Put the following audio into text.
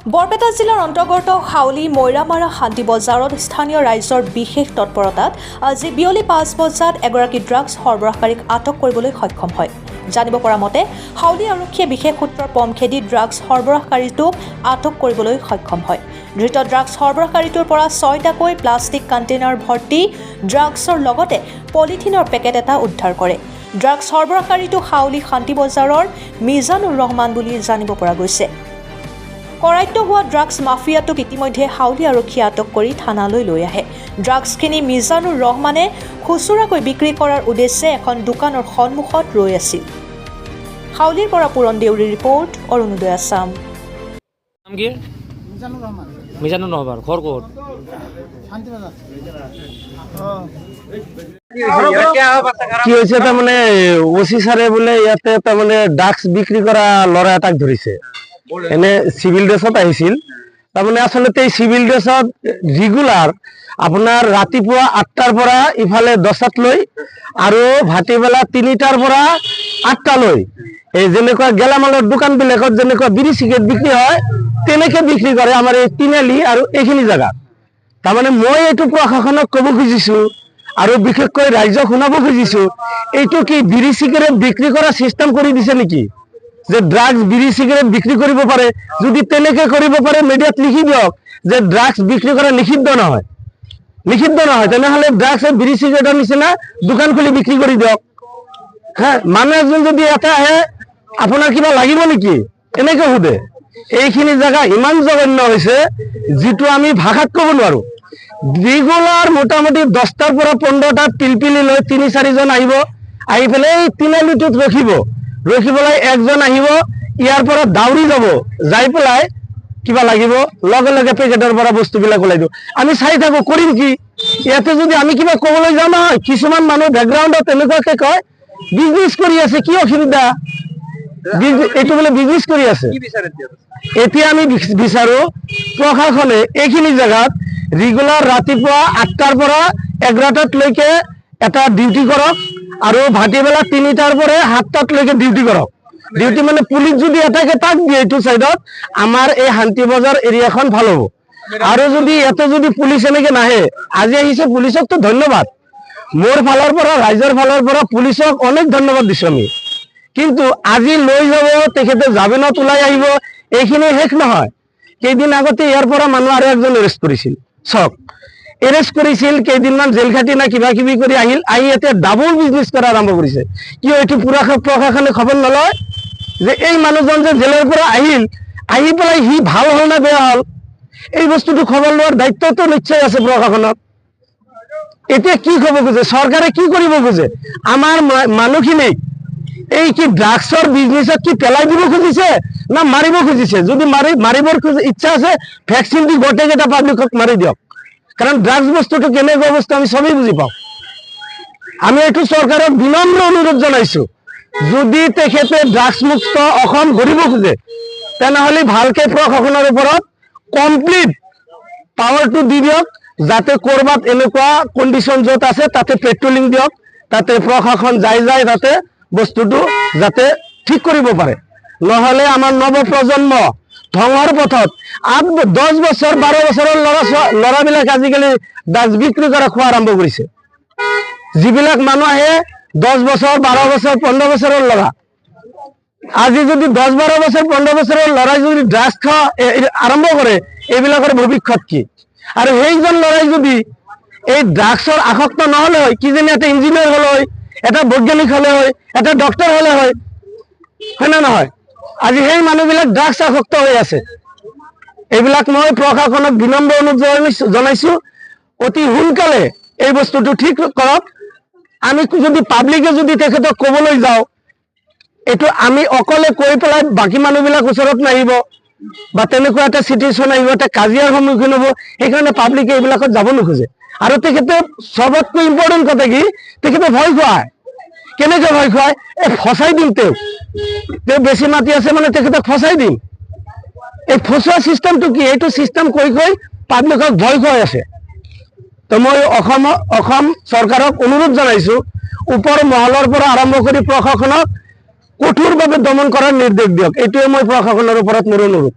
বৰপেটা জিলাৰ অন্তৰ্গত হাউলি মৈৰামাৰা শান্তি বজাৰত স্থানীয় ৰাইজৰ বিশেষ তৎপৰতাত আজি বিয়লি 5 বজাত এগৰাকী ড্ৰাগছ সৰবৰাহকাৰীক আটক কৰিবলৈ সক্ষম হয়। জানিব পৰা মতে হাউলি আৰক্ষীয়ে বিশেষ সূত্ৰৰ পম খেদি ড্ৰাগছ সৰবৰাহকাৰীটোক আটক কৰিবলৈ সক্ষম হয়। ধৃত ড্ৰাগছ সৰবৰাহকাৰীটোৰ পৰা 6টাকৈ প্লাষ্টিক কণ্টেইনাৰ ভৰ্তি ড্ৰাগছৰ লগতে পলিথিনৰ পেকেট এটা উদ্ধাৰ কৰে। ড্ৰাগছ সৰবৰাহকাৰীটো হাউলি শান্তি বজাৰৰ মিজানুৰ ৰহমান বুলি জানিব পৰা গৈছে। কৰায়ত্ব হোৱা ড্ৰাগছ মাফিয়াটোক ইতিমধ্যে হাউলি আৰক্ষীয়ে আটক কৰি থানালৈ লৈ আহে। ড্ৰাগছখিনি মিজানুৰ ৰহমানে খুচুৰাকৈ বিক্ৰী কৰাৰ উদ্দেশ্যে এখন দোকানৰ সন্মুখত ৰৈ আছিল। হাউলিৰ পৰা পুৰণ দেউৰীৰ ৰিপৰ্ট, অৰুণোদয় আছাম। মিজানুর রহমান ঘর কোট কি হয়েছে তার মানে ওসি সারে বলে ইয়াতে তার মানে ড্রাগস বিক্রি করা লড়া এটাক ধরিছে এনে সিভিল ড্রেসত আহিছিল তার মানে আসলে এই সিভিল ড্রেসত রেগুলার আপনার রাতিপুয়া 8টার পৰা ইফালে 10টাত লৈ আৰু ভাটিবেলা 3টাৰ পৰা 8টা লৈ এই যেনেকুৱা গেলামালৰ দোকান বিলাকত যেনেকুৱা বিড়ি সিগাৰেট বিক্ৰি হয় তেনেকে বিক্ৰি কৰে আমাৰ এই তিনালি আৰু এইখিনি জায়গা। তাৰ মানে মই এইটো প্ৰশাসনক কব খুঁজিছো আৰু বিশেষকৈ ৰাইজক শুনাব খুঁজিছো এইটো কি বিড়ি সিগাৰেট বিক্ৰি কৰা সিস্টেম কৰে দিছে নেকি যে ড্ৰাগস বিড়ি সিগাৰেট বিক্ৰি কৰিব পাৰে। যদি তেনেকে কৰিব পাৰে মিডিয়াত লিখি দিয়ক যে ড্রাগস বিক্রি করা নিষিদ্ধ নহয় তেনেহলে ড্রাগস বিড়ি সিগারেটের নিচিনা দোকান খুলি বিক্রি কৰি দিয়ক। হ্যাঁ, মানুহ এজন যদি এটা আহে আপোনাৰ কিবা লাগিব নেকি এনেকে সোধে। এইখিনি জায়গা ইমান জঘন্য হয়েছে যেটো আমি ভাষাত কব নোৱাৰো। ৰেগুলাৰ মোটামুটি 10টাৰ পৰা 15টা পিলপিলি লৈ 3-4 জন আহিব, আহি পেলাই এই তিনালিটোত ৰখি পেলাই একজন আহিব, ইয়াৰ পৰা দাউৰি যাব, যাই পেলাই কিবা লাগিব লগে লগে পেকেটৰ পৰা বস্তুবিলাক ওলাই দিও। আমি চাই থাকো, কৰিম কি? ইয়াতে যদি আমি কিবা কবলৈ যাওঁ নহয়, কিছুমান মানুহ বেকগ্ৰাউণ্ডত এনেকুৱাকে কয় বিজনেছ কৰি আছে, কি অসুবিধা? এইটো বোলে বিজনেছ কৰি আছে। এতিয়া আমি বিচাৰো প্ৰশাসনে এইখিনি জায়গাত ৰেগুলাৰ ৰাতিপুৱা 8টাৰ পৰা 11টাত লৈকে এটা ডিউটি কৰক আৰু ভাটিবেলা 3টাৰ পৰা 7টাত লৈকে ডিউটি কৰক। ডিউটি মানে পুলিচ যদি এটাকে তাক দিয়ে এইটো সাইডত আমাৰ এই শান্তি বজাৰ এৰিয়াখন ভাল হ'ব। আৰু যদি এতে যদি পুলিচ এনেকে নাহে, আজি আহিছে পুলিচক তো ধন্যবাদ, মোৰ ফালৰ পৰা ৰাইজৰ ফালৰ পৰা পুলিচক অনেক ধন্যবাদ দিছো আমি। কিন্তু আজি লৈ যাব তেখেতে জামিনত ওলাই আহিব, এইখিনি শেষ নহয়। কেইদিন আগতে ইয়াৰ পৰা মানুহ আৰু একজন এৰেষ্ট কৰিছিল, এৰেষ্ট কৰিছিল, কেইদিনমান জেল খাটি না কিবা কিবি কৰি আহিল, আহি এতিয়া ডাবল বিজনেছ কৰা আৰম্ভ কৰিছে। কিয় এইটো প্ৰশাসনে খবৰ নলয় যে এই মানুহজন যে জেলৰ পৰা আহিল, আহি পেলাই সি ভাল হল না বেয়া হল, এই বস্তুটো খবৰ লোৱাৰ দায়িত্বটো নিশ্চয় আছে প্ৰশাসনত। এতিয়া কি কব খোজে চৰকাৰে, কি কৰিব খোজে? আমাৰ মানুহখিনিক এই কি ড্ৰাগছৰ বিজনেছত কি পেলাই দিব খুজিছে না মাৰিব খুজিছে? যদি মাৰিবৰ ইচ্ছা আছে ভেকচিন দি গোটেইকেইটা পাব্লিকক মাৰি দিয়ক। কাৰণ ড্ৰাগস বস্তুটো কেনেকুৱা বস্তু আমি সবেই বুঝি পাওঁ। আমি এইটো চৰকাৰক বিনম্ৰ অনুৰোধ জনাইছো, যদি তেখেতে ড্ৰাগস মুক্ত অসম গঢ়িব খোজে তেনেহলে ভালকে প্ৰশাসনৰ ওপৰত কমপ্লিট পাৱাৰটো দি দিয়ক, যাতে কৰবাত এনেকুৱা কণ্ডিশ্যন য'ত আছে তাতে পেট্ৰলিং দিয়ক, তাতে প্ৰশাসন যাই তাতে বস্তুটো যাতে ঠিক কৰিব পাৰে। নহলে আমাৰ নৱ প্ৰজন্ম ধ্বংসৰ পথত। 10 বছৰ 12 বছৰৰ ল'ৰাবিলাক আজিকালি ড্ৰাগছ বিক্ৰী কৰা খোৱা আৰম্ভ কৰিছে। যিবিলাক মানুহ আহে 10 বছৰ 12 বছৰ 15 বছৰৰ ল'ৰা, আজি যদি 10-12 বছৰ 15 বছৰৰ ল'ৰাই যদি ড্ৰাগছ খোৱা আৰম্ভ কৰে, এইবিলাকৰ ভৱিষ্যত কি? আৰু সেইজন ল'ৰাই যদি এই ড্ৰাগছৰ আসক্ত নহলে হয়, কিজানি এটা ইঞ্জিনিয়াৰ হলে হয়, এটা বৈজ্ঞানিক হলে হয়, এটা ডক্টৰ হলে হয়, হয় না নহয়? আজি সেই মানুহবিলাক ড্ৰাগছ আসক্ত হৈ আছে। এইবিলাক মই প্ৰশাসনক বিনম্ৰ অনুৰোধ জনাইছো, অতি সোনকালে এই বস্তুটো ঠিক কৰক। আমি যদি পাব্লিকে যদি তেখেতক কবলৈ যাওঁ, এইটো আমি অকলে কৈ পেলাই বাকী মানুহবিলাক ওচৰত নাহিব বা তেনেকুৱা এটা চিটুৱেশ্যন আহিব, এটা কাজিয়াৰ সন্মুখীন হ'ব, সেইকাৰণে পাব্লিকে এইবিলাকত যাব নোখোজে। আৰু তেখেতে সবতকৈ ইম্পৰ্টেণ্ট কথা কি, তেখেতে ভয় খুৱায়। কেনেকে ভয় খুৱায়? ফচাই দিম, তেওঁ বেছি মাতি আছে মানে তেখেতক ফচাই দিম। এই ফচোৱা চিষ্টেমটো কি? এইটো চিষ্টেম কৈ পাব্লিকক ভয় খুৱাই আছে। তো মই অসম চৰকাৰক অনুৰোধ জনাইছো, ওপৰ মহলৰ পৰা আৰম্ভ কৰি প্ৰশাসনক কঠোৰভাৱে দমন কৰাৰ নিৰ্দেশ দিয়ক। এইটোৱে মই প্ৰশাসনৰ ওপৰত মোৰ অনুৰোধ।